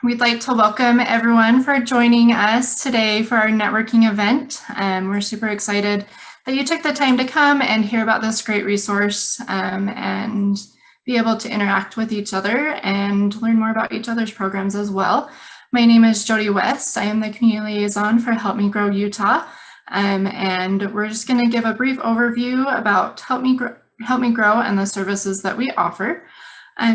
We'd like to welcome everyone for joining us today for our networking event. We're super excited that you took the time to come and hear about this great resource and be able to interact with each other and learn more about each other's programs as well. My name is Jody West. I am the community liaison for Help Me Grow Utah. And we're just going to give a brief overview about Help Me Grow and the services that we offer.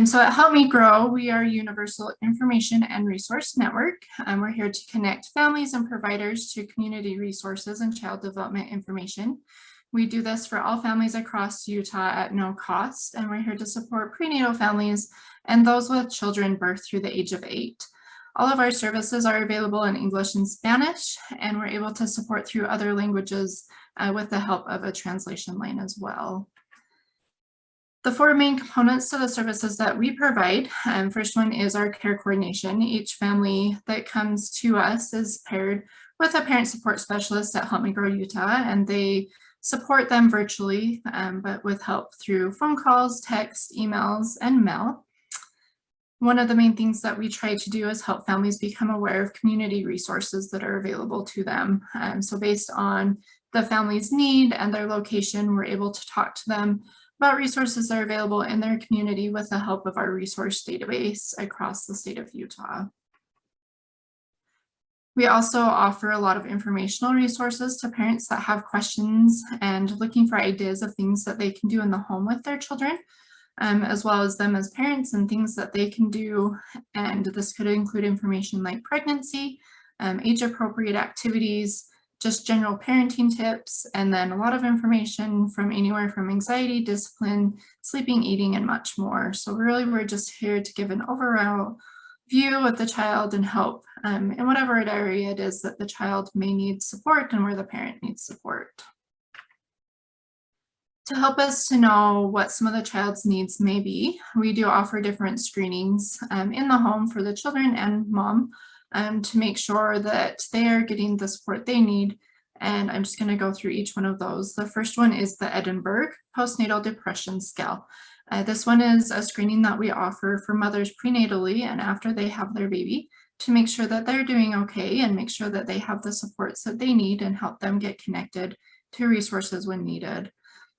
So at Help Me Grow, we are a universal information and resource network. We're here to connect families and providers to community resources and child development information. We do this for all families across Utah at no cost, and we're here to support prenatal families and those with children birthed through the age of 8. All of our services are available in English and Spanish, and we're able to support through other languages with the help of a translation line as well. The 4 main components to the services that we provide. First one is our care coordination. Each family that comes to us is paired with a parent support specialist at Help Me Grow Utah, and they support them virtually, but with help through phone calls, text, emails, and mail. One of the main things that we try to do is help families become aware of community resources that are available to them. So based on the family's need and their location, we're able to talk to them about resources that are available in their community with the help of our resource database across the state of Utah. We also offer a lot of informational resources to parents that have questions and looking for ideas of things that they can do in the home with their children, as well as them as parents and things that they can do. And this could include information like pregnancy, age-appropriate activities, just general parenting tips, and then a lot of information from anywhere from anxiety, discipline, sleeping, eating, and much more. So really, we're just here to give an overall view of the child and help in whatever area it is that the child may need support and where the parent needs support. To help us to know what some of the child's needs may be, we do offer different screenings in the home for the children and mom to make sure that they are getting the support they need. And I'm just going to go through each one of those. The first one is the Edinburgh Postnatal Depression Scale. This one is a screening that we offer for mothers prenatally and after they have their baby to make sure that they're doing okay and make sure that they have the supports that they need and help them get connected to resources when needed.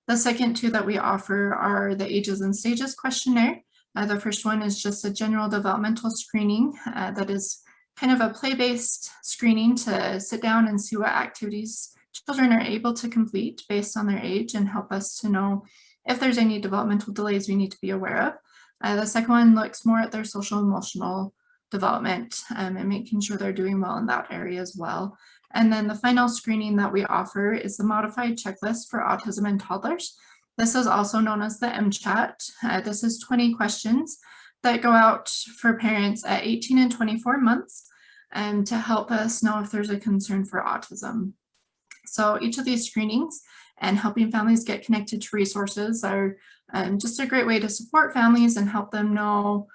The second two that we offer are the Ages and Stages questionnaire. The first one is just a general developmental screening that is kind of a play-based screening to sit down and see what activities children are able to complete based on their age and help us to know if there's any developmental delays we need to be aware of. The second one looks more at their social emotional development and making sure they're doing well in that area as well. And then the final screening that we offer is the modified checklist for autism in toddlers. This is also known as the MCHAT. This is 20 questions that go out for parents at 18 and 24 months to help us know if there's a concern for autism. So each of these screenings and helping families get connected to resources are just a great way to support families and help them know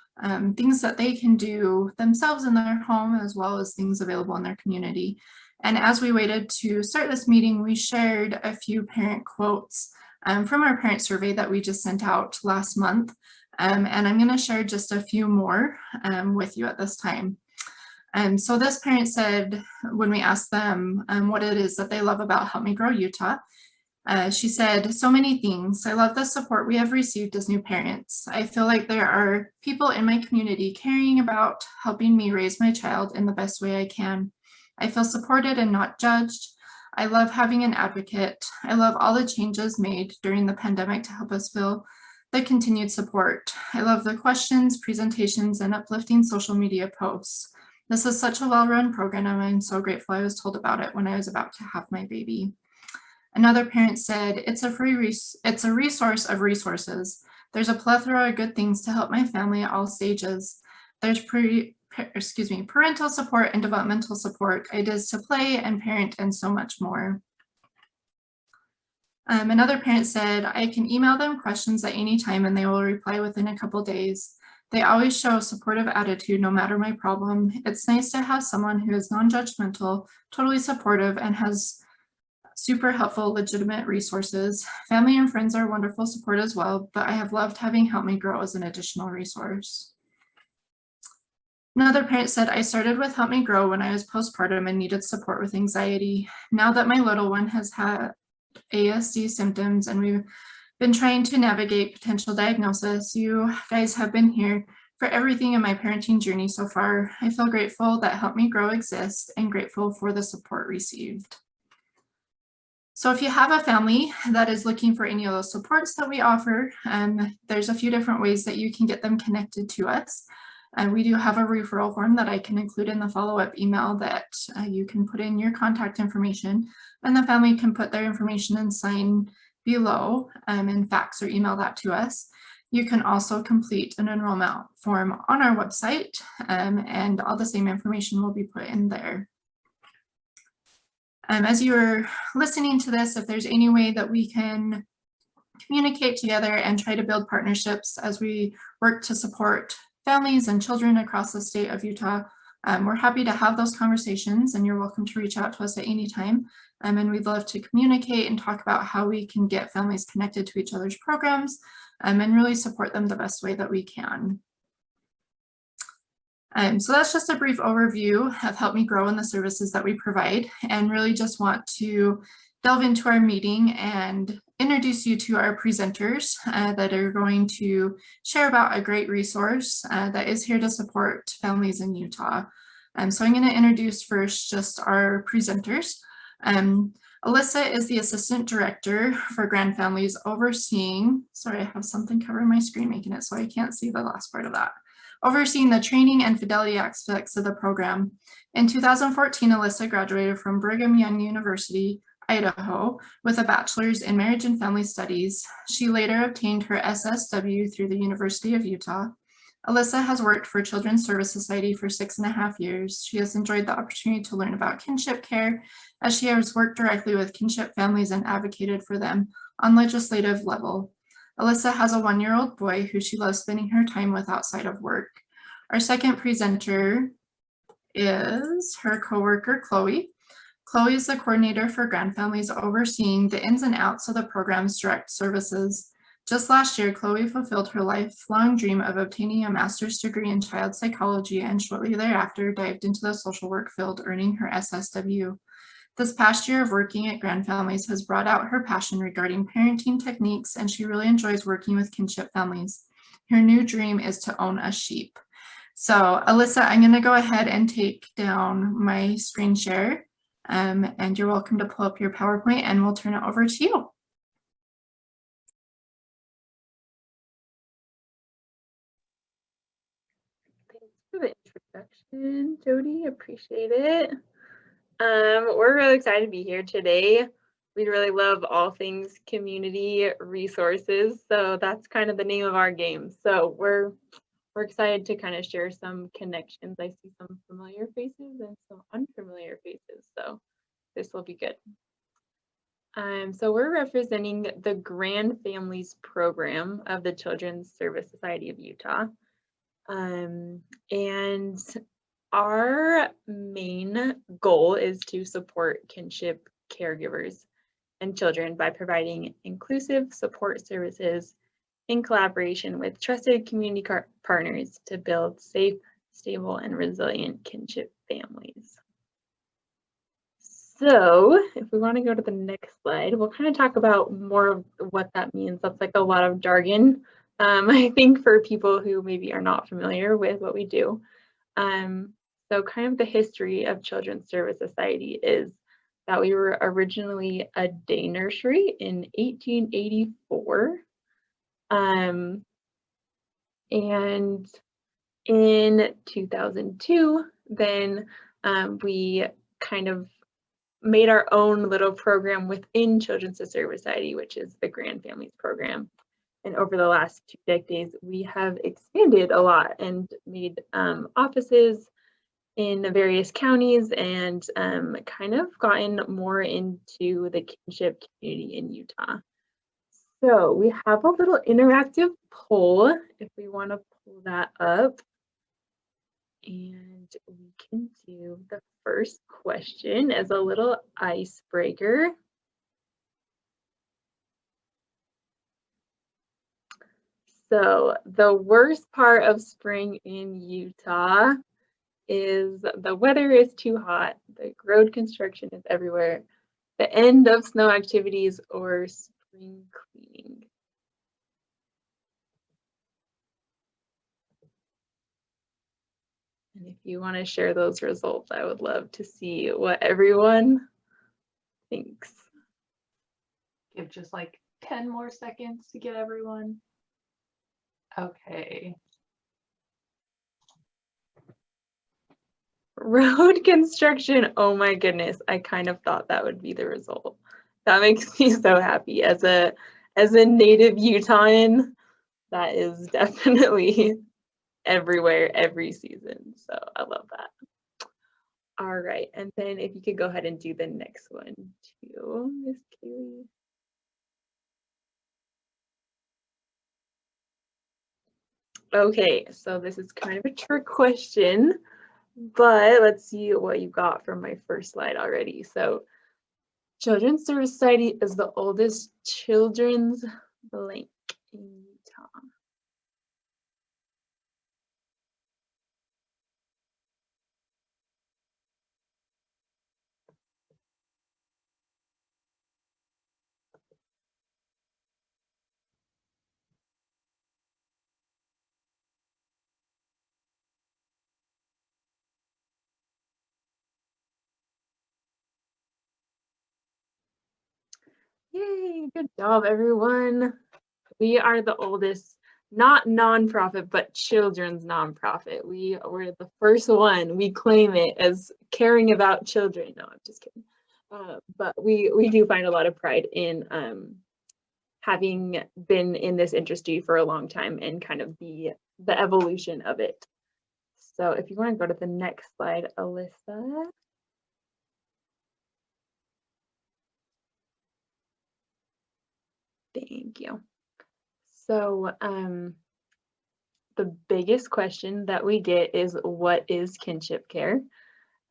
things that they can do themselves in their home as well as things available in their community. And as we waited to start this meeting, we shared a few parent quotes from our parent survey that we just sent out last month. And I'm going to share just a few more with you at this time. So this parent said, when we asked them what it is that they love about Help Me Grow Utah, she said, "So many things. I love the support we have received as new parents. I feel like there are people in my community caring about helping me raise my child in the best way I can. I feel supported and not judged. I love having an advocate. I love all the changes made during the pandemic to help us feel the continued support. I love the questions, presentations, and uplifting social media posts. This is such a well-run program, and I'm so grateful I was told about it when I was about to have my baby." Another parent said, it's a resource of resources. There's a plethora of good things to help my family at all stages. There's parental support and developmental support, ideas to play and parent, and so much more. Another parent said, I can email them questions at any time and they will reply within a couple days. They always show a supportive attitude no matter my problem. It's nice to have someone who is non-judgmental, totally supportive, and has super helpful, legitimate resources. Family and friends are wonderful support as well, but I have loved having Help Me Grow as an additional resource. Another parent said, I started with Help Me Grow when I was postpartum and needed support with anxiety. Now that my little one has had ASD symptoms and we've been trying to navigate potential diagnosis, you guys have been here for everything in my parenting journey so far. I feel grateful that Help Me Grow exists and grateful for the support received. So if you have a family that is looking for any of those supports that we offer, there's a few different ways that you can get them connected to us. And we do have a referral form that I can include in the follow-up email that you can put in your contact information, and the family can put their information and sign below and fax or email that to us. You can also complete an enrollment form on our website, and all the same information will be put in there. As you're listening to this, if there's any way that we can communicate together and try to build partnerships as we work to support families and children across the state of Utah, we're happy to have those conversations, and you're welcome to reach out to us at any time. And we'd love to communicate and talk about how we can get families connected to each other's programs and really support them the best way that we can. So that's just a brief overview of Help Me Grow and the services that we provide, and really just want to delve into our meeting and introduce you to our presenters that are going to share about a great resource that is here to support families in Utah. So I'm going to introduce first just our presenters. Alyssa is the Assistant Director for GRANDFamilies overseeing, sorry, I have something covering my screen making it so I can't see the last part of that. Overseeing the training and fidelity aspects of the program. In 2014, Alyssa graduated from Brigham Young University, Idaho, with a bachelor's in marriage and family studies. She later obtained her SSW through the University of Utah. Alyssa has worked for Children's Service Society for 6.5 years. She has enjoyed the opportunity to learn about kinship care, as she has worked directly with kinship families and advocated for them on legislative level. Alyssa has a 1-year-old boy who she loves spending her time with outside of work. Our second presenter is her coworker, Chloe. Chloe is the coordinator for GRANDFamilies, overseeing the ins and outs of the program's direct services. Just last year, Chloe fulfilled her lifelong dream of obtaining a master's degree in child psychology, and shortly thereafter dived into the social work field, earning her SSW. This past year of working at GRANDFamilies has brought out her passion regarding parenting techniques, and she really enjoys working with kinship families. Her new dream is to own a sheep. So Alyssa, I'm going to go ahead and take down my screen share, and you're welcome to pull up your PowerPoint, and we'll turn it over to you. Thanks for the introduction, Jody. Appreciate it. We're really excited to be here today. We really love all things community resources, so that's kind of the name of our game. So we're excited to kind of share some connections. I see some familiar faces and some unfamiliar faces, so this will be good. So we're representing the GRANDFamilies program of the Children's Service Society of Utah. And our main goal is to support kinship caregivers and children by providing inclusive support services in collaboration with trusted community partners to build safe, stable, and resilient kinship families. So if we want to go to the next slide, we'll kind of talk about more of what that means. That's like a lot of jargon, I think, for people who maybe are not familiar with what we do. So kind of the history of Children's Service Society is that we were originally a day nursery in 1884. And in 2002, then we kind of made our own little program within Children's Service Society, which is the GRANDFamilies program. And over the last 2 decades, we have expanded a lot and made offices in various counties and kind of gotten more into the kinship community in Utah. So we have a little interactive poll if we want to pull that up. And we can do the first question as a little icebreaker. So the worst part of spring in Utah is the weather is too hot, the road construction is everywhere, the end of snow activities, or spring cleaning. And if you want to share those results, I would love to see what everyone thinks. Give just like 10 more seconds to get everyone. Okay. Road construction, oh my goodness, I kind of thought that would be the result. That makes me so happy. As a native Utahan, that is definitely everywhere, every season. So I love that. All right, and then if you could go ahead and do the next one too, Miss Kaylee. Okay, so this is kind of a trick question, but let's see what you got from my first slide already. So Children's Service Society is the oldest children's blank in Utah. Yay, good job, everyone. We are the oldest, not nonprofit, but children's nonprofit. We were the first one. We claim it as caring about children. No, I'm just kidding. But we do find a lot of pride in having been in this industry for a long time and kind of the evolution of it. So if you want to go to the next slide, Alyssa. Thank you. So the biggest question that we get is, what is kinship care?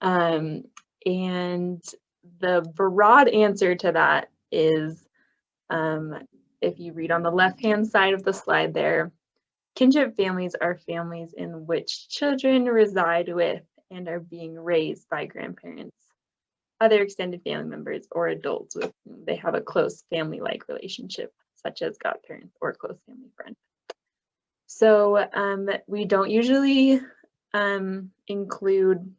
And the broad answer to that is, if you read on the left-hand side of the slide there, kinship families are families in which children reside with and are being raised by grandparents, other extended family members, or adults with whom they have a close family-like relationship, such as godparents or close family friend. So we don't usually include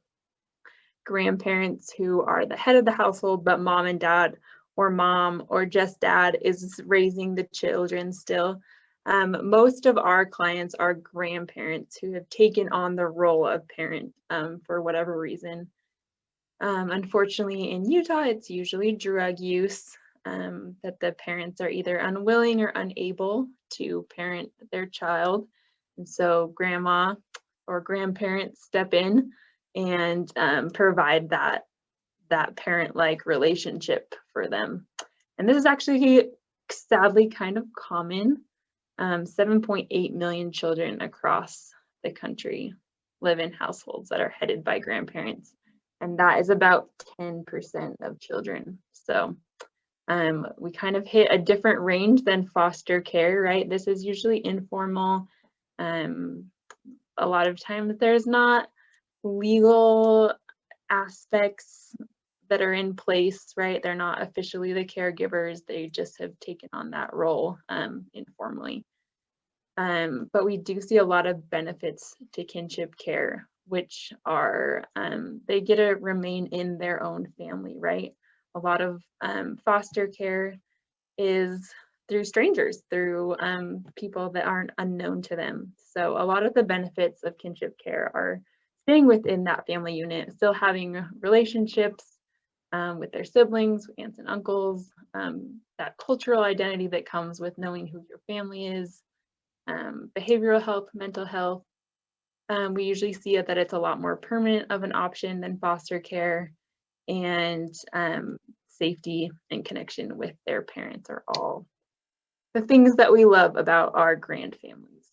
grandparents who are the head of the household, but mom and dad, or mom or just dad is raising the children still. Most of our clients are grandparents who have taken on the role of parent for whatever reason. Unfortunately, in Utah, it's usually drug use, that the parents are either unwilling or unable to parent their child. And so grandma or grandparents step in and provide that parent-like relationship for them. And this is actually sadly kind of common. 7.8 million children across the country live in households that are headed by grandparents. And that is about 10% of children. So we kind of hit a different range than foster care, right? This is usually informal. A lot of times there's not legal aspects that are in place, right? They're not officially the caregivers. They just have taken on that role informally. But we do see a lot of benefits to kinship care, which are they get to remain in their own family, right? A lot of foster care is through strangers, through people that aren't unknown to them. So a lot of the benefits of kinship care are staying within that family unit, still having relationships with their siblings, aunts and uncles, that cultural identity that comes with knowing who your family is, behavioral health, mental health. We usually see that it's a lot more permanent of an option than foster care, and safety and connection with their parents are all the things that we love about our grand families.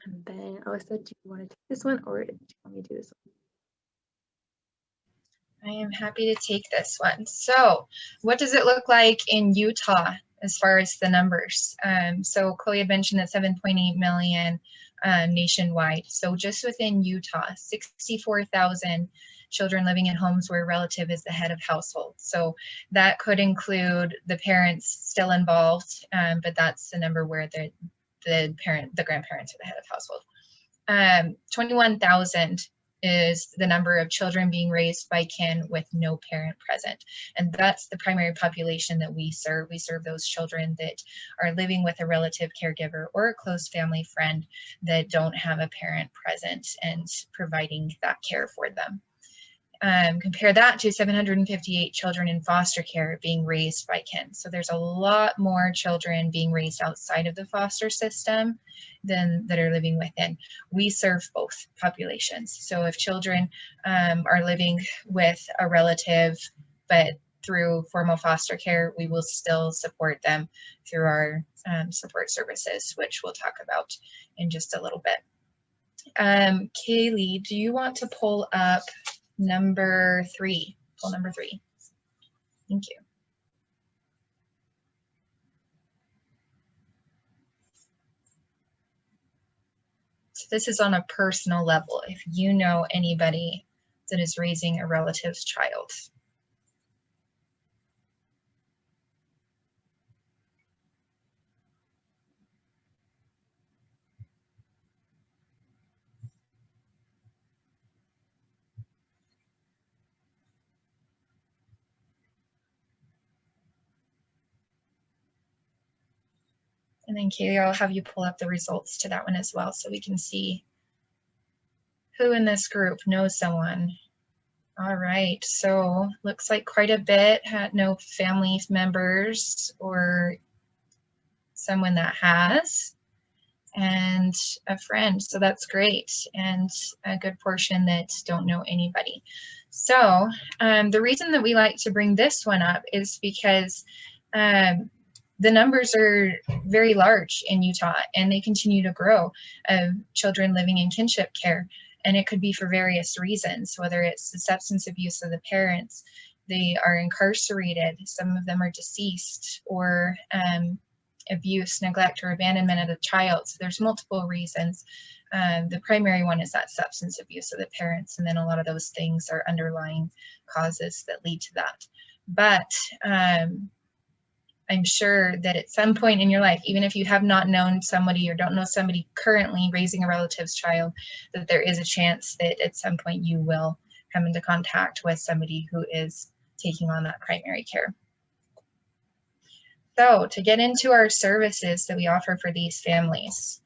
And then Alyssa, do you want to take this one, or do you want me to do this one? I am happy to take this one. So what does it look like in Utah as far as the numbers. So Chloe had mentioned that 7.8 million nationwide. So just within Utah, 64,000 children living in homes where a relative is the head of household. So that could include the parents still involved, but that's the number where the grandparents are the head of household. 21,000 is the number of children being raised by kin with no parent present. And that's the primary population that we serve. We serve those children that are living with a relative caregiver or a close family friend that don't have a parent present and providing that care for them. Compare that to 758 children in foster care being raised by kin. So there's a lot more children being raised outside of the foster system than that are living within. We serve both populations. So if children are living with a relative, but through formal foster care, we will still support them through our support services, which we'll talk about in just a little bit. Kaylee, do you want to pull up number 3? Pull number 3. Thank you. So this is on a personal level. If you know anybody that is raising a relative's child. And then Kaylee, I'll have you pull up the results to that one as well so we can see who in this group knows someone. All right, so looks like quite a bit had no family members or someone that has, and a friend, so that's great, and a good portion that don't know anybody. So the reason that we like to bring this one up is because the numbers are very large in Utah, and they continue to grow of children living in kinship care. And it could be for various reasons, whether it's the substance abuse of the parents, they are incarcerated, some of them are deceased, or abuse, neglect, or abandonment of the child. So there's multiple reasons. The primary one is that substance abuse of the parents, and then a lot of those things are underlying causes that lead to that. But I'm sure that at some point in your life, even if you have not known somebody or don't know somebody currently raising a relative's child, that there is a chance that at some point you will come into contact with somebody who is taking on that primary care. So to get into our services that we offer for these families,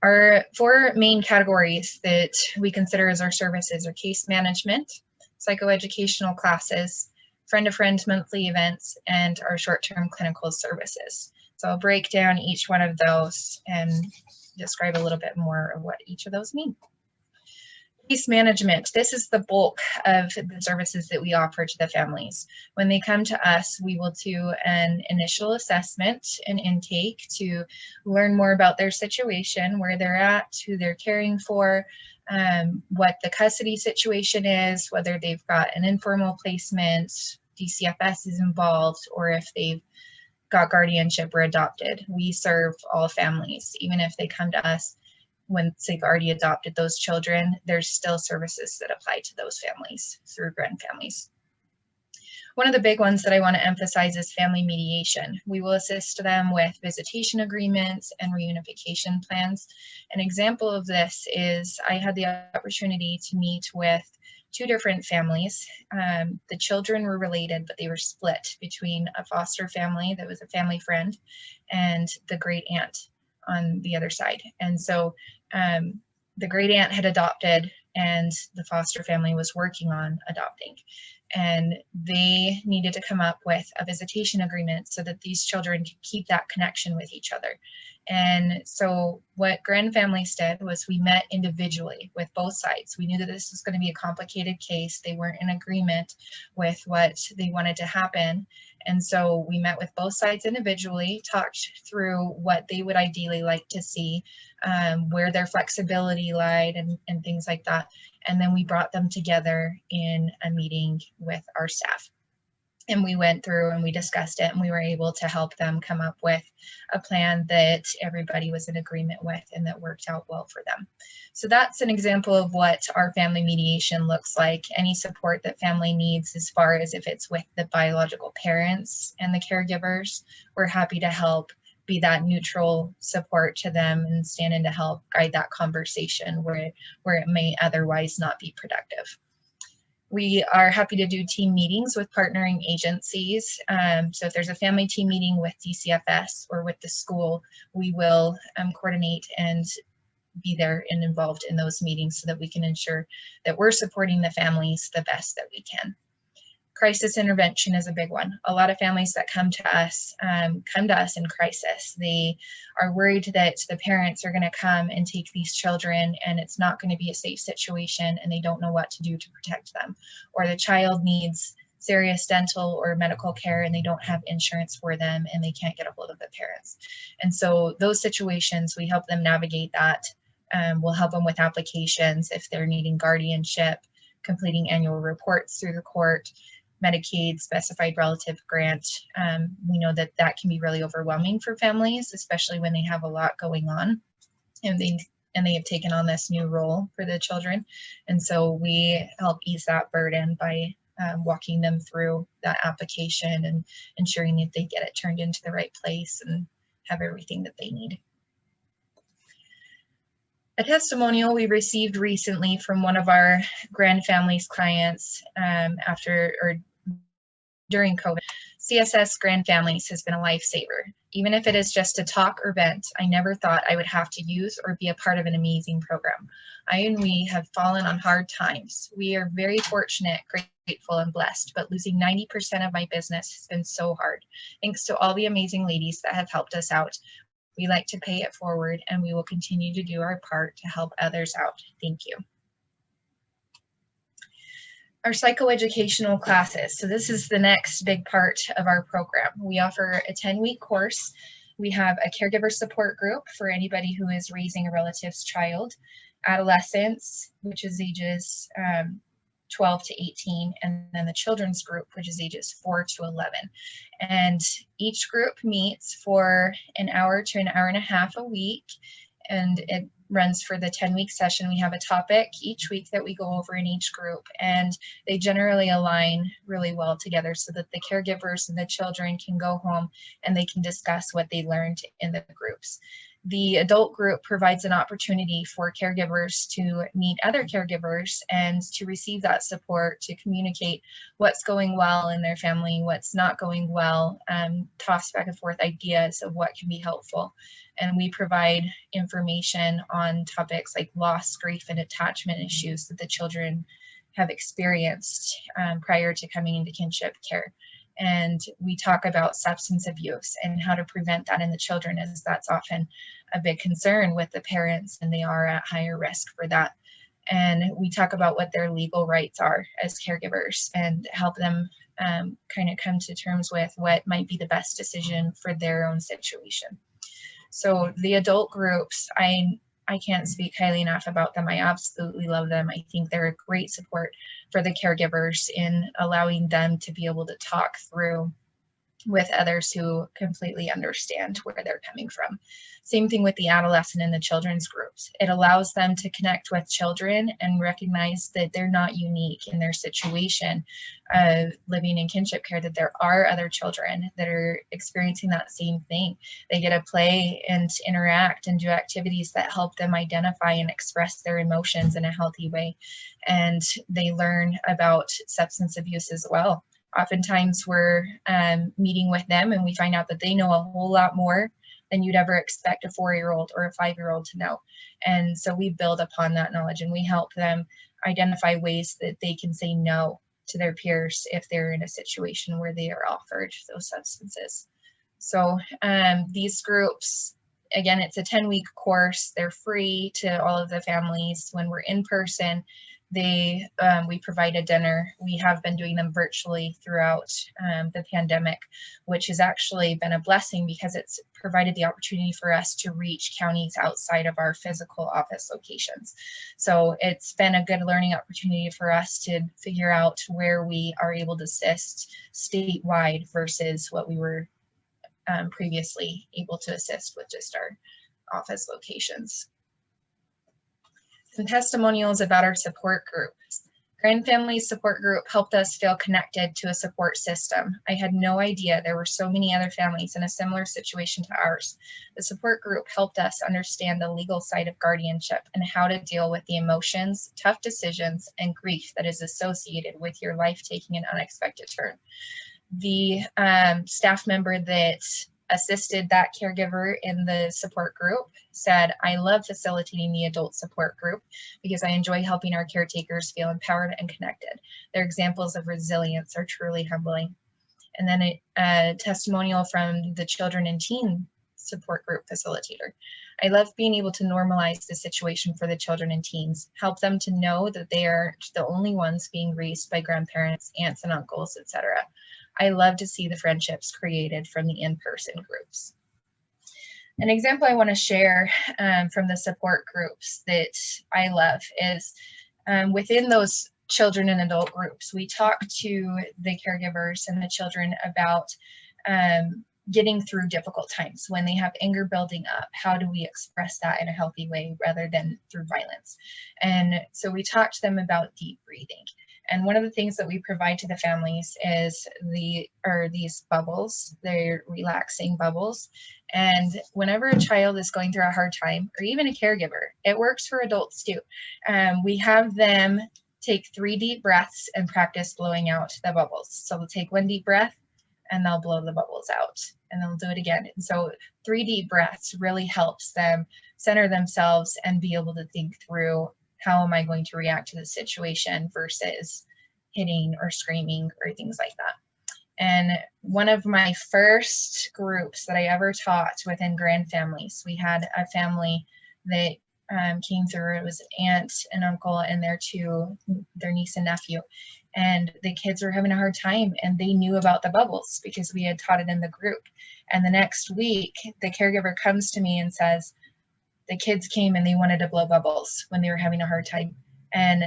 our 4 main categories that we consider as our services are case management, psychoeducational classes, friend-to-friend monthly events, and our short-term clinical services. So I'll break down each one of those and describe a little bit more of what each of those mean. Case management, this is the bulk of the services that we offer to the families. When they come to us, we will do an initial assessment and intake to learn more about their situation, where they're at, who they're caring for, what the custody situation is, whether they've got an informal placement, DCFS is involved, or if they've got guardianship or adopted. We serve all families, even if they come to us once they've already adopted those children, there's still services that apply to those families through GRANDFamilies. One of the big ones that I want to emphasize is family mediation. We will assist them with visitation agreements and reunification plans. An example of this is I had the opportunity to meet with 2 different families. The children were related, but they were split between a foster family that was a family friend and the great aunt on the other side. And so the great aunt had adopted and the foster family was working on adopting. And they needed to come up with a visitation agreement so that these children could keep that connection with each other. And so what GRANDFamilies did was we met individually with both sides. We knew that this was going to be a complicated case. They weren't in agreement with what they wanted to happen. And so we met with both sides individually, talked through what they would ideally like to see, where their flexibility lied and things like that. And then we brought them together in a meeting with our staff. And we went through and we discussed it, and we were able to help them come up with a plan that everybody was in agreement with and that worked out well for them. So that's an example of what our family mediation looks like. Any support that family needs, as far as if it's with the biological parents and the caregivers, we're happy to help be that neutral support to them and stand in to help guide that conversation where it may otherwise not be productive. We are happy to do team meetings with partnering agencies. So if there's a family team meeting with DCFS or with the school, we will coordinate and be there and involved in those meetings so that we can ensure that we're supporting the families the best that we can. Crisis intervention is a big one. A lot of families that come to us in crisis. They are worried that the parents are going to come and take these children and it's not going to be a safe situation and they don't know what to do to protect them. Or the child needs serious dental or medical care and they don't have insurance for them and they can't get a hold of the parents. And so those situations, we help them navigate that. We'll help them with applications if they're needing guardianship, completing annual reports through the court, Medicaid specified relative grant. We know that that can be really overwhelming for families, especially when they have a lot going on and they have taken on this new role for the children. And so we help ease that burden by walking them through that application and ensuring that they get it turned into the right place and have everything that they need. A testimonial we received recently from one of our GRANDFamilies clients during COVID. CSS GRANDFamilies has been a lifesaver. Even if it is just to talk or vent, I never thought I would have to use or be a part of an amazing program. I and we have fallen on hard times. We are very fortunate, grateful, and blessed, but losing 90% of my business has been so hard. Thanks to all the amazing ladies that have helped us out. We like to pay it forward, and we will continue to do our part to help others out. Thank you. Our psychoeducational classes. So this is the next big part of our program. We offer a 10-week course. We have a caregiver support group for anybody who is raising a relative's child, adolescents, which is ages 12 to 18, and then the children's group, which is ages 4 to 11. And each group meets for an hour to an hour and a half a week, and it runs for the 10-week session. We have a topic each week that we go over in each group, and they generally align really well together so that the caregivers and the children can go home and they can discuss what they learned in the groups. The adult group provides an opportunity for caregivers to meet other caregivers and to receive that support, to communicate what's going well in their family, what's not going well, toss back and forth ideas of what can be helpful. And we provide information on topics like loss, grief, and attachment issues that the children have experienced prior to coming into kinship care. And we talk about substance abuse and how to prevent that in the children, as that's often a big concern with the parents and they are at higher risk for that. And we talk about what their legal rights are as caregivers and help them kind of come to terms with what might be the best decision for their own situation. So the adult groups, I can't speak highly enough about them. I absolutely love them. I think they're a great support for the caregivers in allowing them to be able to talk through with others who completely understand where they're coming from. Same thing with the adolescent and the children's groups. It allows them to connect with children and recognize that they're not unique in their situation of living in kinship care, that there are other children that are experiencing that same thing. They get to play and interact and do activities that help them identify and express their emotions in a healthy way. And they learn about substance abuse as well. Oftentimes we're meeting with them and we find out that they know a whole lot more than you'd ever expect a 4-year-old or a 5-year-old to know. And so we build upon that knowledge and we help them identify ways that they can say no to their peers if they're in a situation where they are offered those substances. So these groups, again, it's a 10-week course. They're free to all of the families when we're in person. We provide a dinner. We have been doing them virtually throughout the pandemic, which has actually been a blessing because it's provided the opportunity for us to reach counties outside of our physical office locations. So it's been a good learning opportunity for us to figure out where we are able to assist statewide versus what we were previously able to assist with just our office locations. Some testimonials about our support group. GRANDFamilies support group helped us feel connected to a support system. I had no idea there were so many other families in a similar situation to ours. The support group helped us understand the legal side of guardianship and how to deal with the emotions, tough decisions, and grief that is associated with your life taking an unexpected turn. The staff member that assisted that caregiver in the support group said, I love facilitating the adult support group because I enjoy helping our caretakers feel empowered and connected. Their examples of resilience are truly humbling. And then a testimonial from the children and teen support group facilitator. I love being able to normalize the situation for the children and teens, help them to know that they are the only ones being raised by grandparents, aunts and uncles, etc. I love to see the friendships created from the in-person groups. An example I want to share from the support groups that I love is within those children and adult groups, we talk to the caregivers and the children about getting through difficult times when they have anger building up. How do we express that in a healthy way rather than through violence? And so we talk to them about deep breathing. And one of the things that we provide to the families is these bubbles. They're relaxing bubbles. And whenever a child is going through a hard time, or even a caregiver, it works for adults too. We have them take 3 deep breaths and practice blowing out the bubbles. So they'll take 1 deep breath and they'll blow the bubbles out, and they'll do it again. And so 3 deep breaths really helps them center themselves and be able to think through, how am I going to react to the situation versus hitting or screaming or things like that. And one of my first groups that I ever taught within GRANDFamilies, we had a family that came through. It was an aunt and uncle and their niece and nephew. And the kids were having a hard time, and they knew about the bubbles because we had taught it in the group. And the next week, the caregiver comes to me and says, the kids came and they wanted to blow bubbles when they were having a hard time. And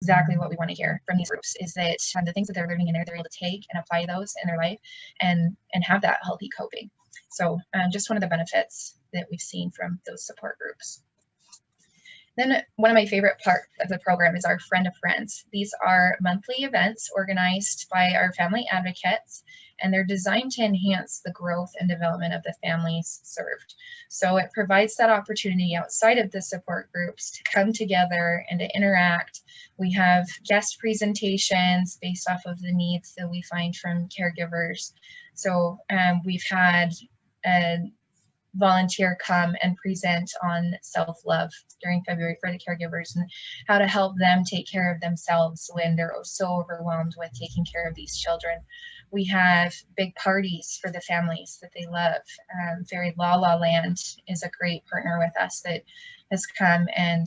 exactly what we want to hear from these groups is that the things that they're learning in there, they're able to take and apply those in their life and have that healthy coping. So just one of the benefits that we've seen from those support groups. Then one of my favorite parts of the program is our Friend of Friends. These are monthly events organized by our family advocates, and they're designed to enhance the growth and development of the families served. So it provides that opportunity outside of the support groups to come together and to interact. We have guest presentations based off of the needs that we find from caregivers. So we've had a volunteer come and present on self-love during February for the caregivers and how to help them take care of themselves when they're so overwhelmed with taking care of these children. We have big parties for the families that they love. Fairy La La Land is a great partner with us that has come and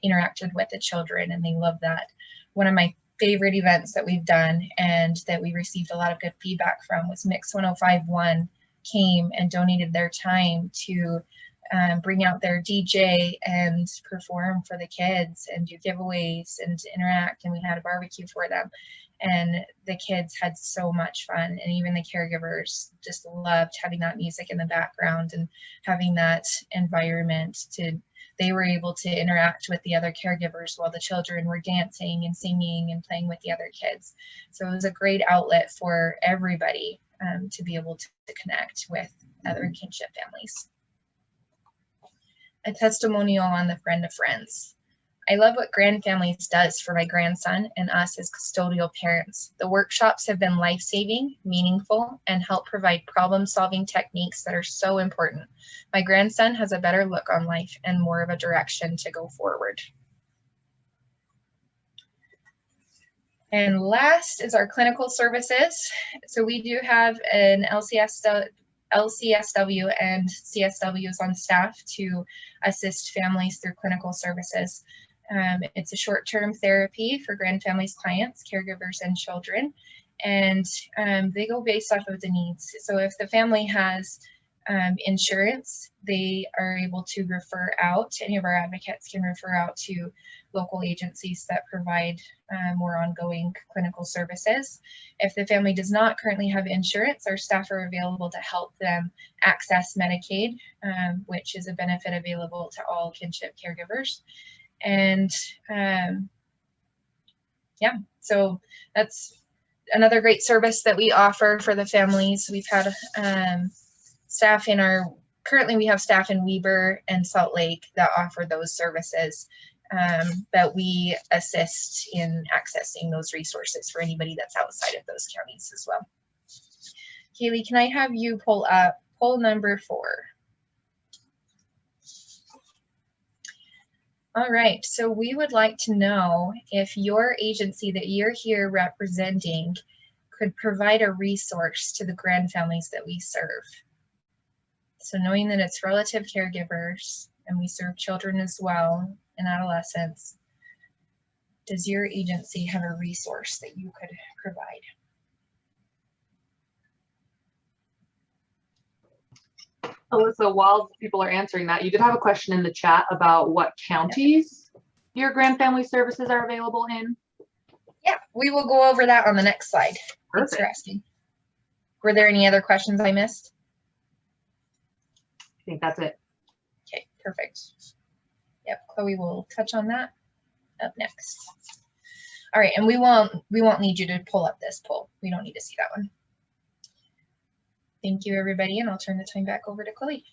interacted with the children, and they love that. One of my favorite events that we've done and that we received a lot of good feedback from was Mix 105.1 came and donated their time to bring out their DJ and perform for the kids and do giveaways and interact, and we had a barbecue for them, and the kids had so much fun, and even the caregivers just loved having that music in the background and having that environment they were able to interact with the other caregivers while the children were dancing and singing and playing with the other kids. So it was a great outlet for everybody to be able to connect with other kinship families. A testimonial on the Friend of Friends. I love what GRANDFamilies does for my grandson and us as custodial parents. The workshops have been life-saving, meaningful, and help provide problem-solving techniques that are so important. My grandson has a better look on life and more of a direction to go forward. And last is our clinical services. So we do have an LCS LCSW and CSWs on staff to assist families through clinical services. It's a short-term therapy for GRANDFamilies clients, caregivers, and children, and they go based off of the needs. So if the family has insurance, they are able to refer out. Any of our advocates can refer out to local agencies that provide more ongoing clinical services. If the family does not currently have insurance, our staff are available to help them access Medicaid, which is a benefit available to all kinship caregivers. And yeah, so that's another great service that we offer for the families. We've had staff in currently we have staff in Weber and Salt Lake that offer those services, that we assist in accessing those resources for anybody that's outside of those counties as well. Kaylee, can I have you pull up poll number 4? All right, so we would like to know if your agency that you're here representing could provide a resource to the GRANDFamilies that we serve. So knowing that it's relative caregivers and we serve children as well and adolescents, does your agency have a resource that you could provide? Alyssa, while people are answering that, you did have a question in the chat about what counties your GRANDFamily services are available in. Yeah, we will go over that on the next slide. Thanks for Perfect. asking. Were there any other questions I missed? I think that's it. Okay, perfect. Yep, Chloe will touch on that up next. All right, and we won't need you to pull up this poll. We don't need to see that one. Thank you, everybody, and I'll turn the time back over to Chloe.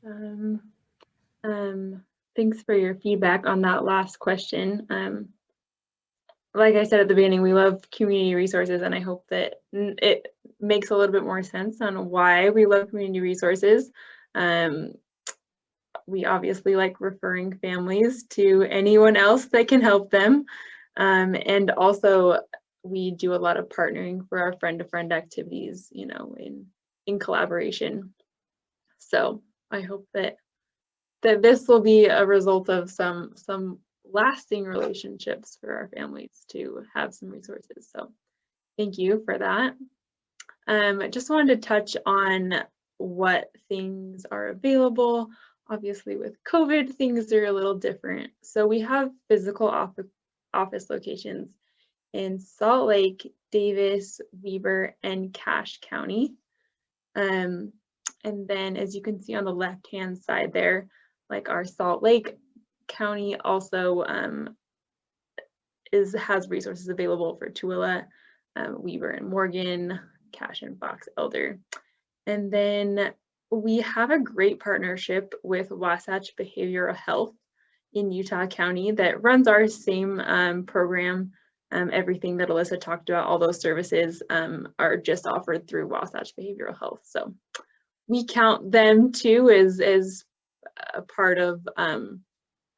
Awesome. Thanks for your feedback on that last question. Like I said at the beginning, we love community resources, and I hope that it makes a little bit more sense on why we love community resources. We obviously like referring families to anyone else that can help them. And also we do a lot of partnering for our friend-to-friend activities, you know, in collaboration. So I hope that this will be a result of some lasting relationships for our families to have some resources. So thank you for that. I just wanted to touch on what things are available. Obviously with COVID, things are a little different. So we have physical office locations in Salt Lake, Davis, Weber, and Cache County. And then as you can see on the left-hand side there, like our Salt Lake County also has resources available for Tooele, Weber and Morgan, Cache and Fox Elder. And then we have a great partnership with Wasatch Behavioral Health in Utah County that runs our same program. Everything that Alyssa talked about, all those services are just offered through Wasatch Behavioral Health. So we count them too as a part of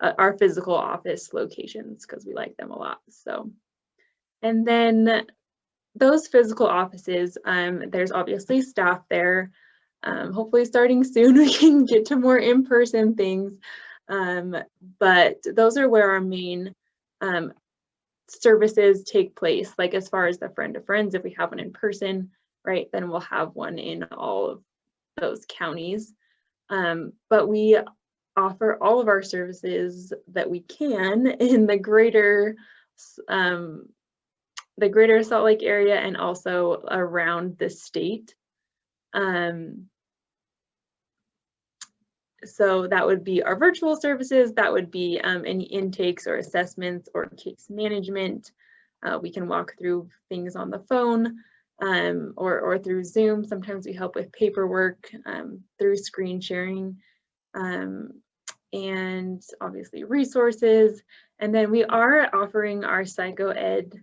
our physical office locations because we like them a lot. So, and then those physical offices, there's obviously staff there. Hopefully starting soon we can get to more in-person things. But those are where our main services take place. Like as far as the friend-to-friends, if we have one in person, right, then we'll have one in all of those counties. But we offer all of our services that we can in the greater Salt Lake area and also around the state. So that would be our virtual services, that would be any intakes or assessments or case management. We can walk through things on the phone or through Zoom. Sometimes we help with paperwork through screen sharing, and obviously resources. And then we are offering our PsychoEd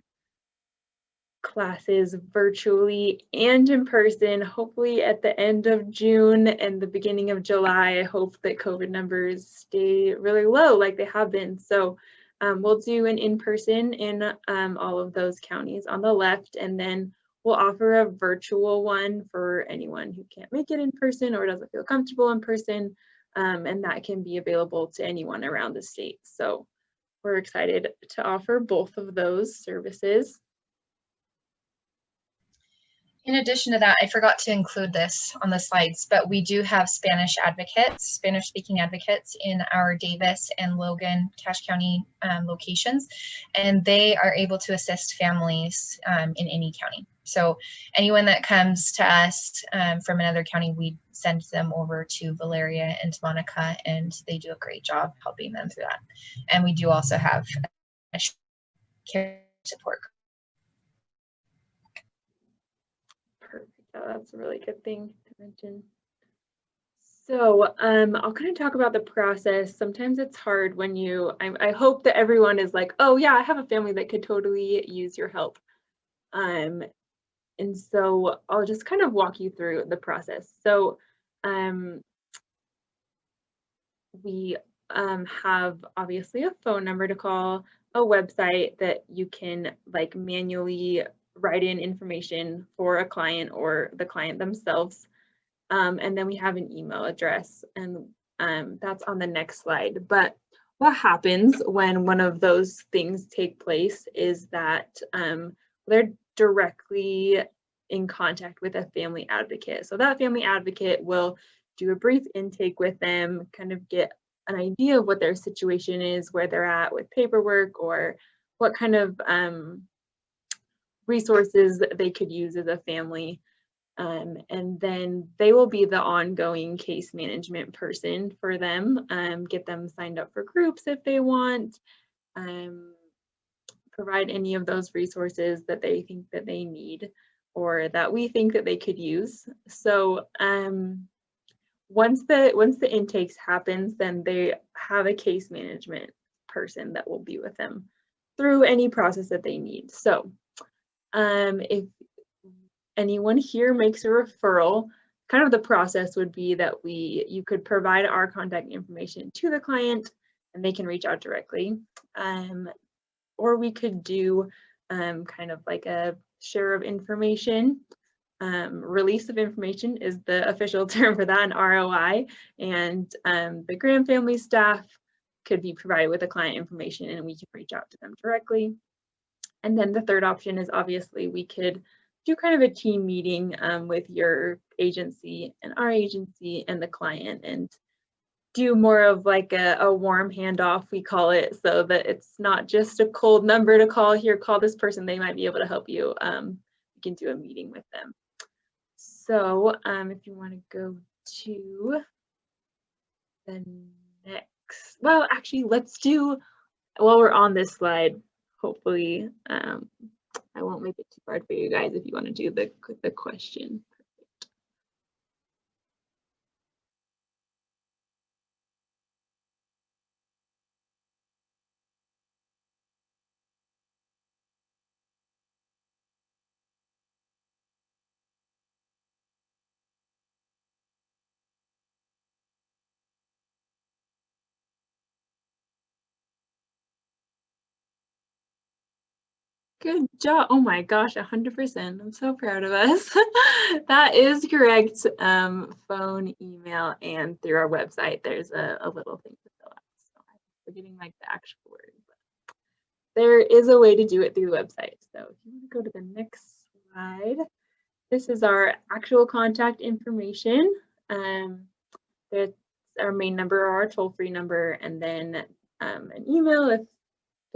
classes virtually and in person, hopefully at the end of June and the beginning of July. I hope that COVID numbers stay really low like they have been. So We'll do an in-person in all of those counties on the left, and then we'll offer a virtual one for anyone who can't make it in person or doesn't feel comfortable in person, and that can be available to anyone around the state. So we're excited to offer both of those services. In addition to that, I forgot to include this on the slides, but we do have Spanish advocates, Spanish-speaking advocates in our Davis and Logan, Cache County locations, and they are able to assist families in any county. So anyone that comes to us from another county, we send them over to Valeria and Monica, and they do a great job helping them through that. And we do also have a care support. Perfect. Oh, that's a really good thing to mention. So I'll kind of talk about the process. Sometimes it's hard when I hope that everyone is like, oh yeah, I have a family that could totally use your help. And so I'll just kind of walk you through the process. So we have obviously a phone number to call, a website that you can like manually write in information for a client or the client themselves. And then we have an email address, and that's on the next slide. But what happens when one of those things take place is that they're directly in contact with a family advocate. So that family advocate will do a brief intake with them, kind of get an idea of what their situation is, where they're at with paperwork, or what kind of resources they could use as a family. And then they will be the ongoing case management person for them, get them signed up for groups if they want, provide any of those resources that they think that they need or that we think that they could use. So once the intakes happens, then they have a case management person that will be with them through any process that they need. So if anyone here makes a referral, kind of the process would be that you could provide our contact information to the client and they can reach out directly. Or we could do kind of like a share of information. Release of information is the official term for that, an ROI, and the GRANDFamily staff could be provided with the client information and we can reach out to them directly. And then the third option is obviously we could do kind of a team meeting with your agency and our agency and the client and do more of like a warm handoff, we call it, so that it's not just a cold number to call, here, call this person, they might be able to help you. We can do a meeting with them. So if you want to go to the next, well, actually, let's do, while we're on this slide, hopefully, I won't make it too hard for you guys if you want to do the question. Good job. Oh my gosh, 100%. I'm so proud of us. That is correct. Phone, email, and through our website, there's a little thing to fill out. So I'm forgetting like the actual word, but there is a way to do it through the website. So if you want to go to the next slide, this is our actual contact information. That's our main number or our toll-free number, and then an email if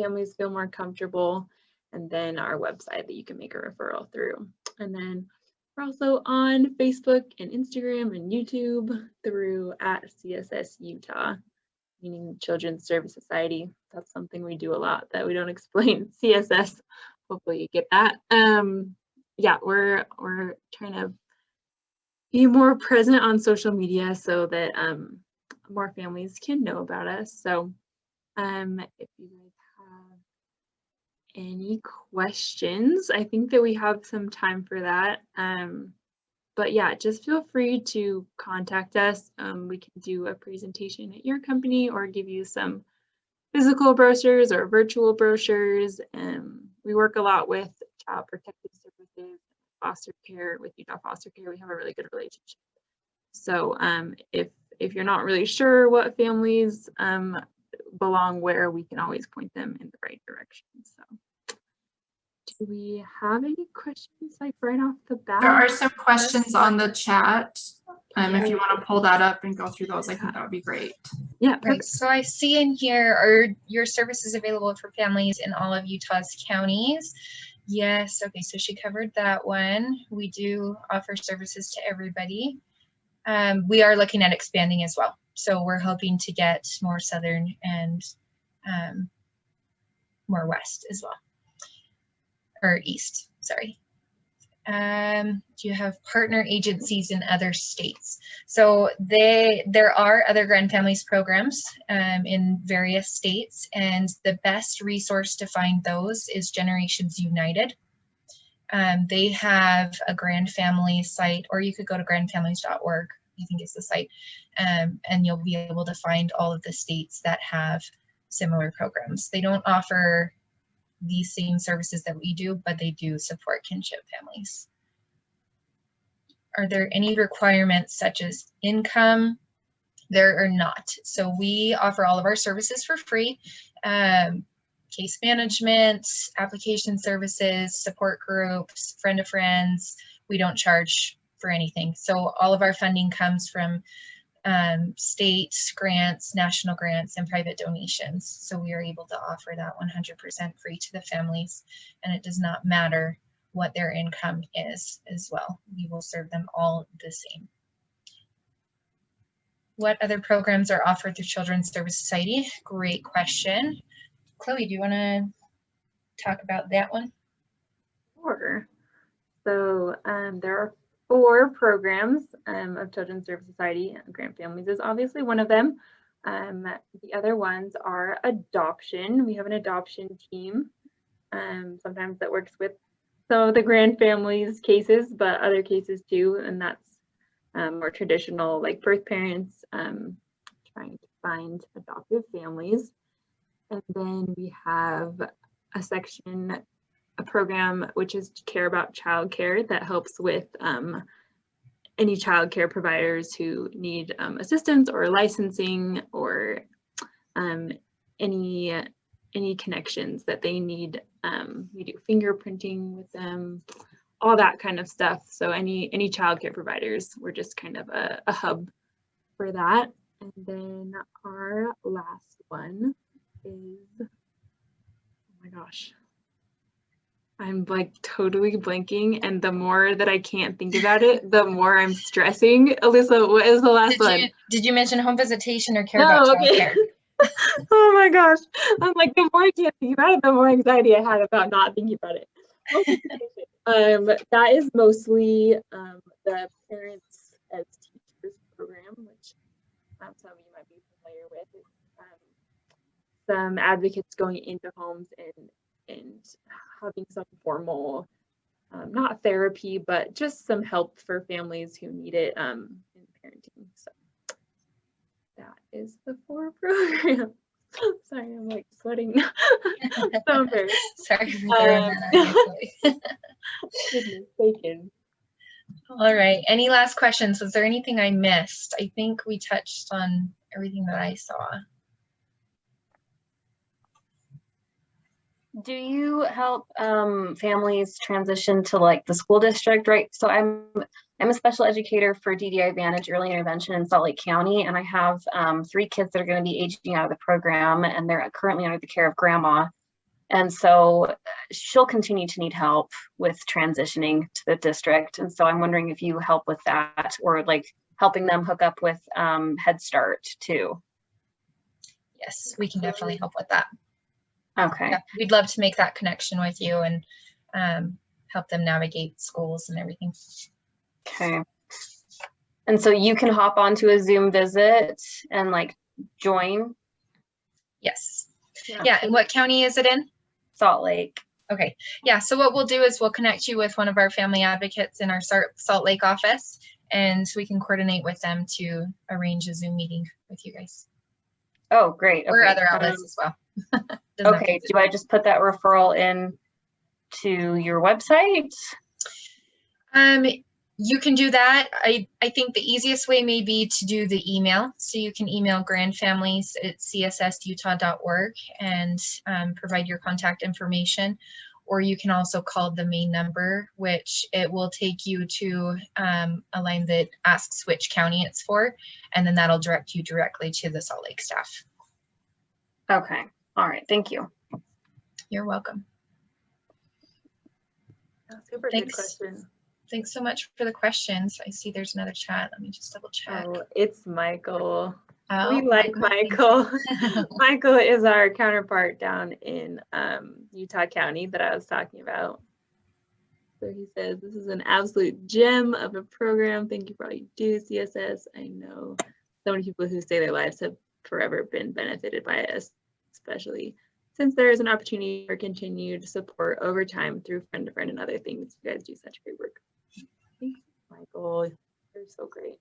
families feel more comfortable, and then our website that you can make a referral through. And then we're also on Facebook and Instagram and YouTube through @CSS Utah, meaning Children's Service Society. That's something we do a lot that we don't explain. CSS, hopefully you get that. Yeah, we're trying to be more present on social media so that more families can know about us. So if you guys have any questions, I think that we have some time for that. But yeah, just feel free to contact us. We can do a presentation at your company or give you some physical brochures or virtual brochures. We work a lot with Child Protective Services, foster care. With Utah Foster Care, we have a really good relationship. So if you're not really sure what families belong where, we can always point them in the right direction. So do we have any questions like right off the bat? There are some questions on the chat. If you Yeah. want to pull that up and go through those, I think that would be great. Yeah, Right, perfect. so I see in here, are your services available for families in all of Utah's counties? Yes, okay, so she covered that one. We do offer services to everybody. We are looking at expanding as well. So we're hoping to get more southern and more west as well, or east, sorry. Do you have partner agencies in other states? So there are other GRANDFamilies programs in various states, and the best resource to find those is Generations United. They have a GRANDFamily site, or you could go to grandfamilies.org, I think is the site, and you'll be able to find all of the states that have similar programs. They don't offer these same services that we do, but they do support kinship families. Are there any requirements such as income? There are not. So we offer all of our services for free. Case management, application services, support groups, friend of friends. We don't charge for anything. So all of our funding comes from state grants, national grants, and private donations. So we are able to offer that 100% free to the families, and it does not matter what their income is as well. We will serve them all the same. What other programs are offered through Children's Service Society? Great question. Chloe, do you want to talk about that one? Sure. So there are 4 programs of Children's Service Society. GRANDFamilies is obviously one of them. The other ones are adoption. We have an adoption team sometimes that works with some of the GRANDFamilies cases, but other cases too, and that's more traditional, like birth parents trying to find adoptive families. And then we have a section, a program which is Care About Childcare, that helps with any childcare providers who need assistance or licensing, or any connections that they need. We do fingerprinting with them, all that kind of stuff. So any childcare providers, we're just kind of a hub for that. And then our last one is, oh my gosh, I'm like totally blanking, and the more that I can't think about it, the more I'm stressing. Alyssa, what is the last one? Did you mention home visitation or care about childcare? Oh my gosh. I'm like, the more I can't think about it, the more anxiety I had about not thinking about it. That is mostly the Parents as Teachers program, which some of you might be familiar with. Some advocates going into homes and having some formal, not therapy, but just some help for families who need it in parenting. So that is the 4 programs. Sorry, I'm like sweating. So embarrassed. Sorry for throwing that on you, Goodness sakes. All right, any last questions? Was there anything I missed? I think we touched on everything that I saw. Do you help families transition to like the school district, right? So I'm a special educator for DDI Advantage Early Intervention in Salt Lake County, and I have 3 kids that are going to be aging out of the program, and they're currently under the care of grandma. And so she'll continue to need help with transitioning to the district. And so I'm wondering if you help with that, or like helping them hook up with Head Start too. Yes, we can definitely help with that. Okay. Yeah, we'd love to make that connection with you and help them navigate schools and everything. Okay. And so you can hop onto a Zoom visit and like join? Yes. Yeah, and what county is it in? Salt Lake. Okay. Yeah, so what we'll do is we'll connect you with one of our family advocates in our Salt Lake office, and we can coordinate with them to arrange a Zoom meeting with you guys. Oh, great. Or okay. other outlets as well. Doesn't have to Okay, be- do I just put that referral in to your website? You can do that. I think the easiest way may be to do the email. So you can email grandfamilies@cssutah.org and provide your contact information. Or you can also call the main number, which it will take you to a line that asks which county it's for, and then that'll direct you directly to the Salt Lake staff. Okay, all right, thank you. You're welcome. Super good question. Thanks so much for the questions. I see there's another chat. Let me just double check. Oh, it's Michael. Oh, We like Michael. Michael is our counterpart down in Utah County that I was talking about. So he says, this is an absolute gem of a program. Thank you for all you do, CSS. I know so many people who say their lives have forever been benefited by it, especially since there is an opportunity for continued support over time through friend to friend and other things. You guys do such great work. Thanks, Michael. You're so great.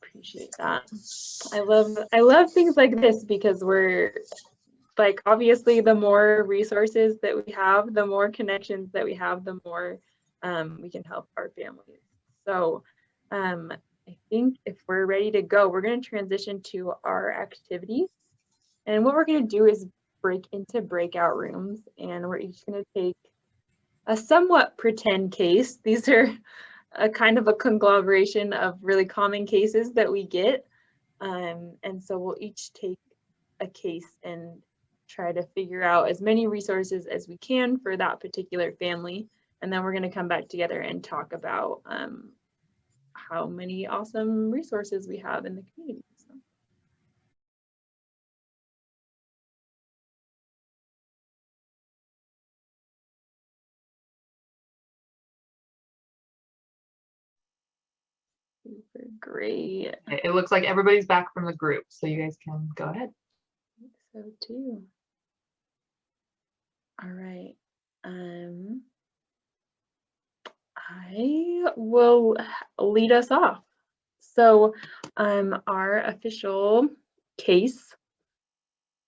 Appreciate that. I love things like this because we're like, obviously the more resources that we have, the more connections that we have, the more we can help our families. So I think if we're ready to go, we're going to transition to our activities. And what we're going to do is break into breakout rooms, and we're each going to take a somewhat pretend case. These are a kind of a conglomeration of really common cases that we get. And so we'll each take a case and try to figure out as many resources as we can for that particular family. And then we're going to come back together and talk about how many awesome resources we have in the community. So. Super great. It looks like everybody's back from the group, so you guys can go ahead. I think so too. All right. I will lead us off. So our official case,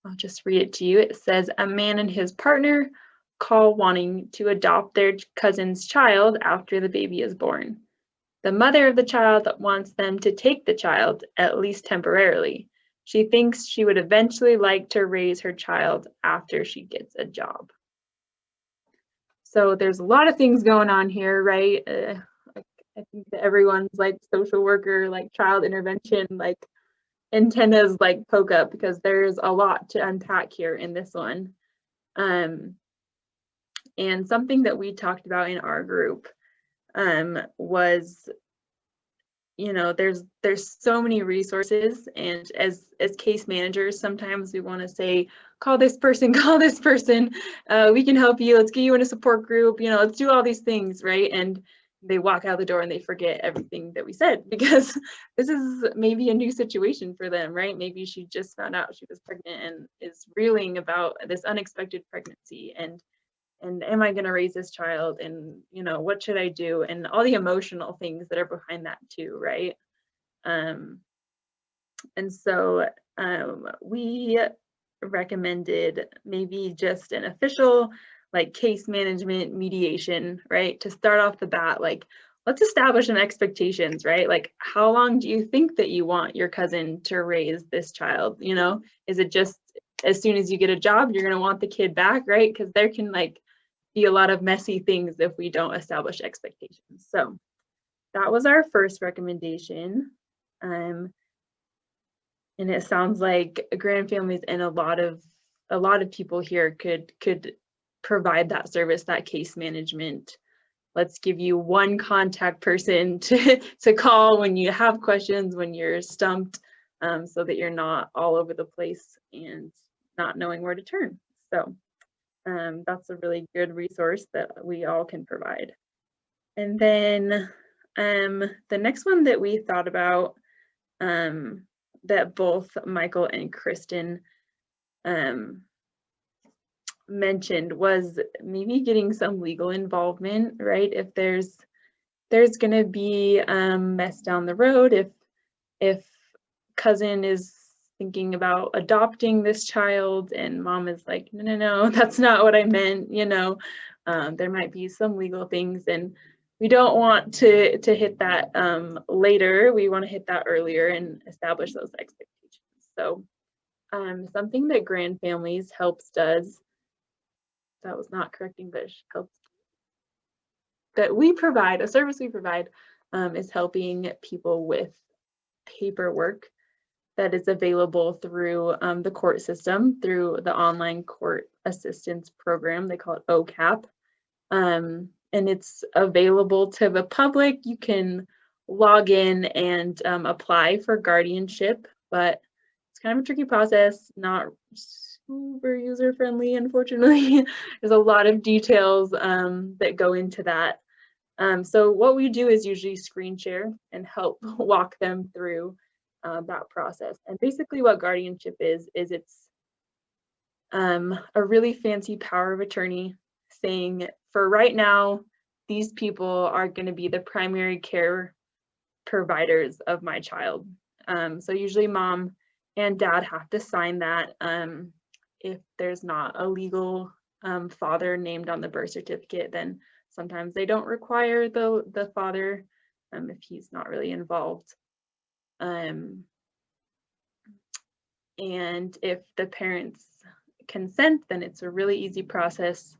I'll just read it to you. It says, a man and his partner call wanting to adopt their cousin's child after the baby is born. The mother of the child wants them to take the child, at least temporarily. She thinks she would eventually like to raise her child after she gets a job. So there's a lot of things going on here, right? I think that everyone's like social worker, like child intervention, like antennas like poke up because there's a lot to unpack here in this one. And something that we talked about in our group was, you know, there's so many resources, and as case managers, sometimes we want to say, call this person, we can help you, let's get you in a support group, you know, let's do all these things, right? And they walk out the door and they forget everything that we said because this is maybe a new situation for them, right? Maybe she just found out she was pregnant and is reeling about this unexpected pregnancy and am I going to raise this child, and you know, what should I do, and all the emotional things that are behind that too, right? And so we recommended maybe just an official like case management mediation, right? To start off the bat, like let's establish some expectations, right? Like how long do you think that you want your cousin to raise this child? You know, is it just as soon as you get a job, you're going to want the kid back, right? Because there can like be a lot of messy things if we don't establish expectations. So that was our first recommendation. And it sounds like GRANDFamilies and a lot of people here could provide that service, that case management. Let's give you one contact person to call when you have questions, when you're stumped, so that you're not all over the place and not knowing where to turn. So that's a really good resource that we all can provide. And then the next one that we thought about that both Michael and Kristen mentioned was maybe getting some legal involvement, right? If there's going to be mess down the road, if cousin is thinking about adopting this child, and mom is like, no, that's not what I meant, you know. There might be some legal things, and we don't want to hit that later. We want to hit that earlier and establish those expectations. So something that GRANDFamilies helps does, that was not correcting, but helps, that we provide, a service we provide, is helping people with paperwork that is available through the court system, through the online court assistance program. They call it OCAP. And it's available to the public. You can log in and apply for guardianship, but it's kind of a tricky process, not super user-friendly, unfortunately. There's a lot of details that go into that. So what we do is usually screen share and help walk them through that process. And basically what guardianship is it's a really fancy power of attorney saying, for right now, these people are going to be the primary care providers of my child. So usually mom and dad have to sign that. If there's not a legal father named on the birth certificate, then sometimes they don't require the father if he's not really involved. And if the parents consent, then it's a really easy process.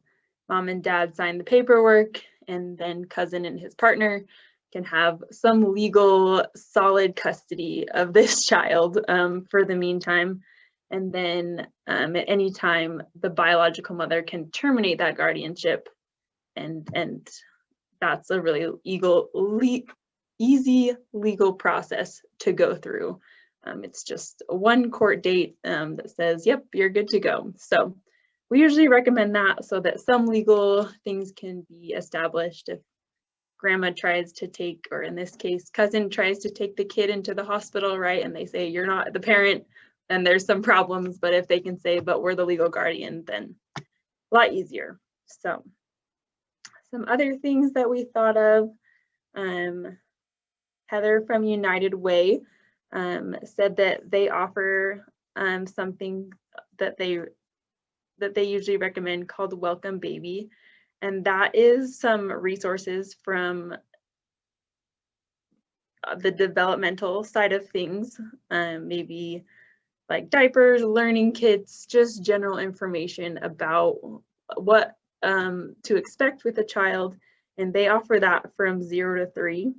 Mom and dad sign the paperwork, and then cousin and his partner can have some legal solid custody of this child for the meantime. And then at any time, the biological mother can terminate that guardianship, and that's a really easy legal process to go through. It's just one court date that says, yep, you're good to go. So we usually recommend that so that some legal things can be established. If grandma tries to take, or in this case, cousin tries to take the kid into the hospital, right, and they say you're not the parent, then there's some problems. But if they can say, but we're the legal guardian, then a lot easier. So some other things that we thought of, Heather from United Way said that they offer something that they usually recommend called Welcome Baby. And that is some resources from the developmental side of things, maybe like diapers, learning kits, just general information about what to expect with a child. And they offer that from 0 to 3.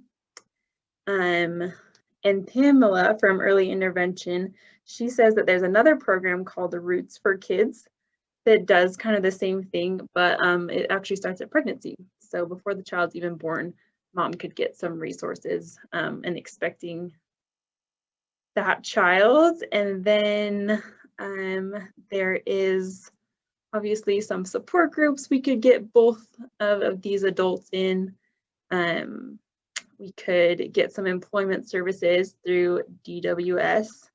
And Pamela from Early Intervention, she says that there's another program called the Roots for Kids that does kind of the same thing, but it actually starts at pregnancy. So before the child's even born, mom could get some resources and expecting that child. And then there is obviously some support groups we could get both of these adults in. We could get some employment services through DWS,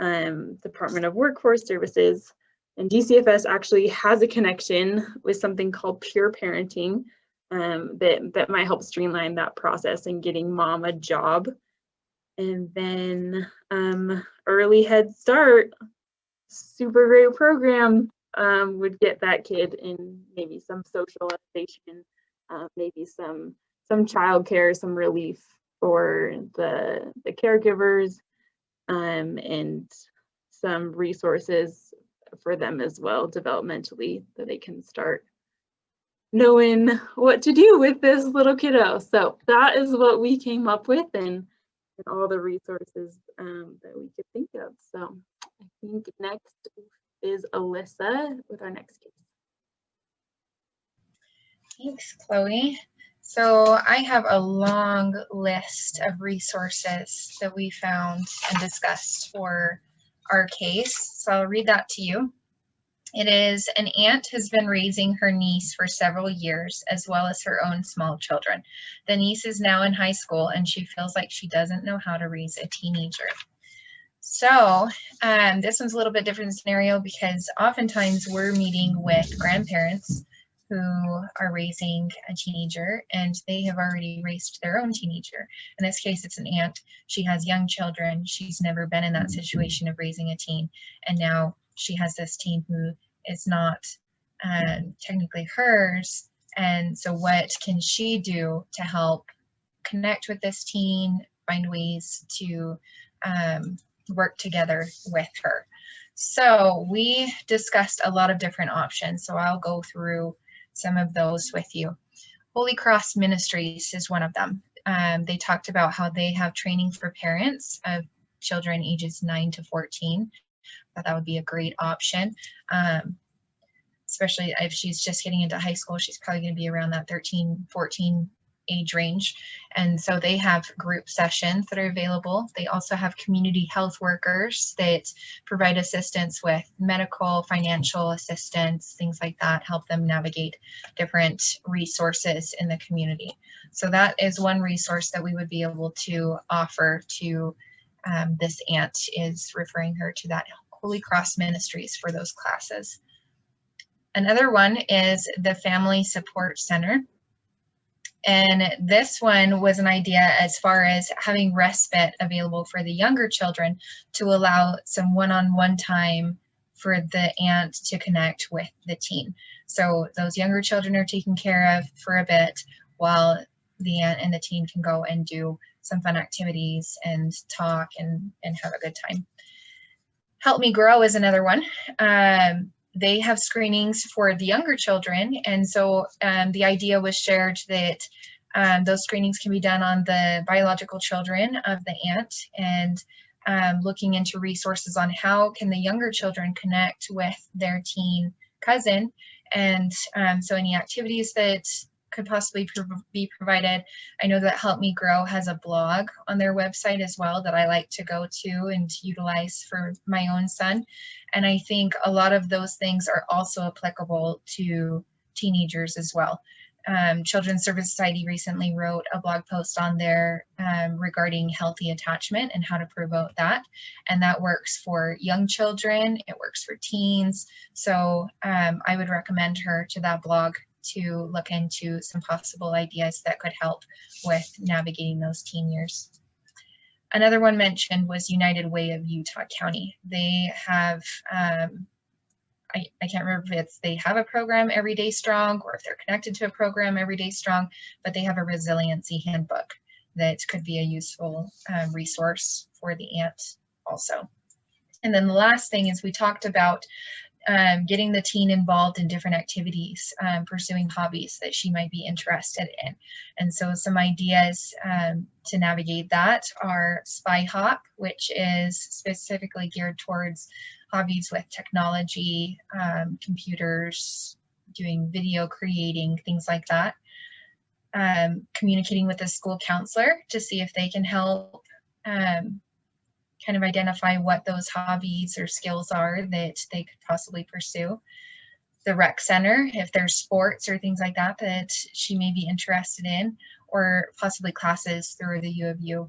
Department of Workforce Services, and DCFS actually has a connection with something called peer parenting that might help streamline that process and getting mom a job. And then Early Head Start, super great program, would get that kid in maybe some socialization, maybe some childcare, some relief for the caregivers, and some resources for them as well developmentally, that they can start knowing what to do with this little kiddo. So that is what we came up with, and all the resources that we could think of. So I think next is Alyssa with our next case. Thanks, Chloe. So I have a long list of resources that we found and discussed for our case. So I'll read that to you. It is, an aunt has been raising her niece for several years, as well as her own small children. The niece is now in high school, and she feels like she doesn't know how to raise a teenager. So this one's a little bit different scenario, because oftentimes we're meeting with grandparents who are raising a teenager, and they have already raised their own teenager. In this case, it's an aunt. She has young children. She's never been in that situation of raising a teen, and now she has this teen who is not technically hers. And so what can she do to help connect with this teen, find ways to work together with her? So we discussed a lot of different options, so I'll go through some of those with you. Holy Cross Ministries is one of them. They talked about how they have training for parents of children ages 9 to 14. I thought that would be a great option. Especially if she's just getting into high school, she's probably going to be around that 13, 14 age range. And so they have group sessions that are available. They also have community health workers that provide assistance with medical, financial assistance, things like that, help them navigate different resources in the community. So that is one resource that we would be able to offer to this aunt, is referring her to that Holy Cross Ministries for those classes. Another one is the Family Support Center. And this one was an idea as far as having respite available for the younger children to allow some one-on-one time for the aunt to connect with the teen. So those younger children are taken care of for a bit while the aunt and the teen can go and do some fun activities and talk and have a good time. Help Me Grow is another one. They have screenings for the younger children, and so the idea was shared that those screenings can be done on the biological children of the aunt, and looking into resources on how can the younger children connect with their teen cousin, and so any activities that could possibly be provided. I know that Help Me Grow has a blog on their website as well that I like to go to and utilize for my own son. And I think a lot of those things are also applicable to teenagers as well. Children's Service Society recently wrote a blog post on there regarding healthy attachment and how to promote that. And that works for young children, it works for teens. So I would recommend her to that blog to look into some possible ideas that could help with navigating those teen years. Another one mentioned was United Way of Utah County. They have, I can't remember if they have a program, Everyday Strong, or if they're connected to a program, Everyday Strong, but they have a resiliency handbook that could be a useful resource for the aunt also. And then the last thing is we talked about getting the teen involved in different activities, pursuing hobbies that she might be interested in. And so some ideas to navigate that are Spy Hop, which is specifically geared towards hobbies with technology, computers, doing video creating, things like that. Communicating with a school counselor to see if they can help kind of identify what those hobbies or skills are that they could possibly pursue. The rec center, if there's sports or things like that that she may be interested in, or possibly classes through the U of U.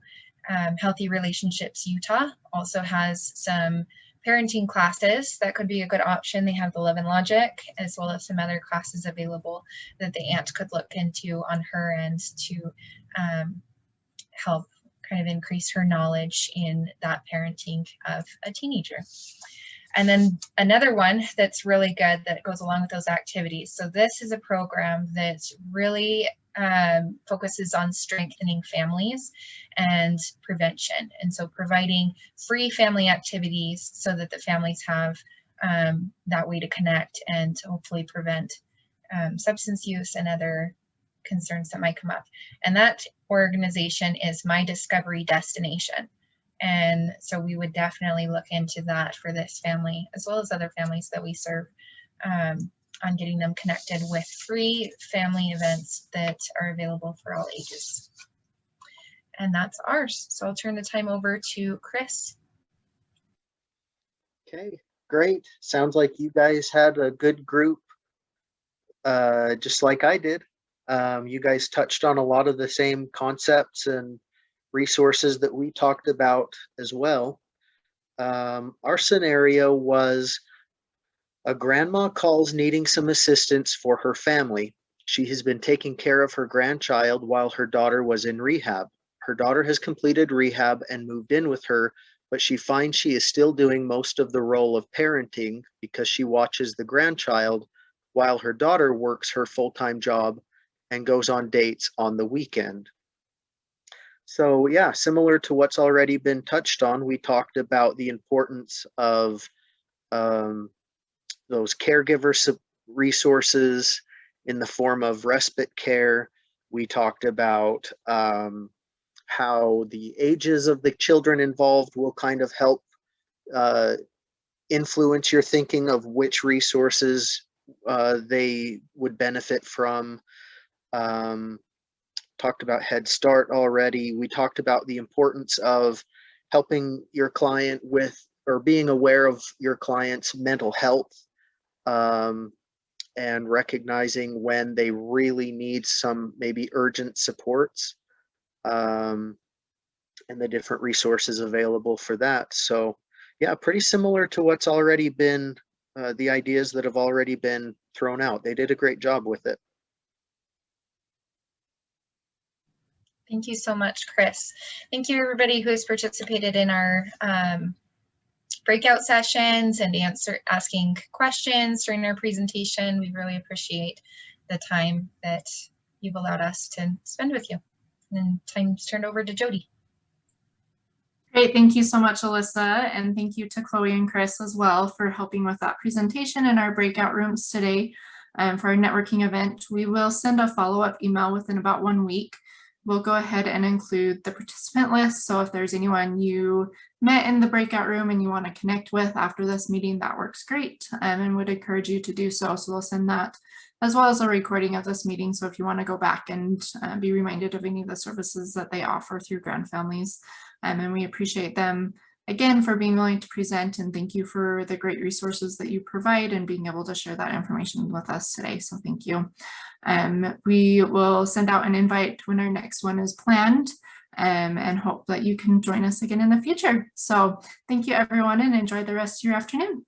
Healthy Relationships Utah also has some parenting classes that could be a good option. They have the Love and Logic, as well as some other classes available that the aunt could look into on her end to help kind of increase her knowledge in that parenting of a teenager. And then another one that's really good that goes along with those activities. So this is a program that really focuses on strengthening families and prevention. And so providing free family activities so that the families have that way to connect and to hopefully prevent substance use and other concerns that might come up. And that organization is My Discovery Destination. And so we would definitely look into that for this family, as well as other families that we serve, on getting them connected with free family events that are available for all ages. And that's ours. So I'll turn the time over to Chris. Okay, great. Sounds like you guys had a good group, just like I did. You guys touched on a lot of the same concepts and resources that we talked about as well. Our scenario was A grandma calls needing some assistance for her family. She has been taking care of her grandchild while her daughter was in rehab. Her daughter has completed rehab and moved in with her, but she finds she is still doing most of the role of parenting because she watches the grandchild while her daughter works her full-time job and goes on dates on the weekend. So yeah, similar to what's already been touched on, we talked about the importance of those caregiver resources in the form of respite care. We talked about how the ages of the children involved will kind of help influence your thinking of which resources they would benefit from. Talked about Head Start already. We talked about the importance of helping your client with, or being aware of your client's mental health, and recognizing when they really need some maybe urgent supports, and the different resources available for that. So yeah, pretty similar to what's already been, the ideas that have already been thrown out. They did a great job with it. Thank you so much, Chris. Thank you everybody who has participated in our breakout sessions and asking questions during our presentation. We really appreciate the time that you've allowed us to spend with you. And time's turned over to Jody. Great, thank you so much, Alyssa, and thank you to Chloe and Chris as well for helping with that presentation in our breakout rooms today for our networking event. We will send a follow-up email within about 1 week. We'll go ahead and include the participant list. So if there's anyone you met in the breakout room and you want to connect with after this meeting, that works great, and would encourage you to do so. So we'll send that as well as a recording of this meeting. So if you want to go back and be reminded of any of the services that they offer through GRANDFamilies, and we appreciate them again for being willing to present, and thank you for the great resources that you provide and being able to share that information with us today. So thank you. We will send out an invite when our next one is planned, and hope that you can join us again in the future. So thank you everyone, and enjoy the rest of your afternoon.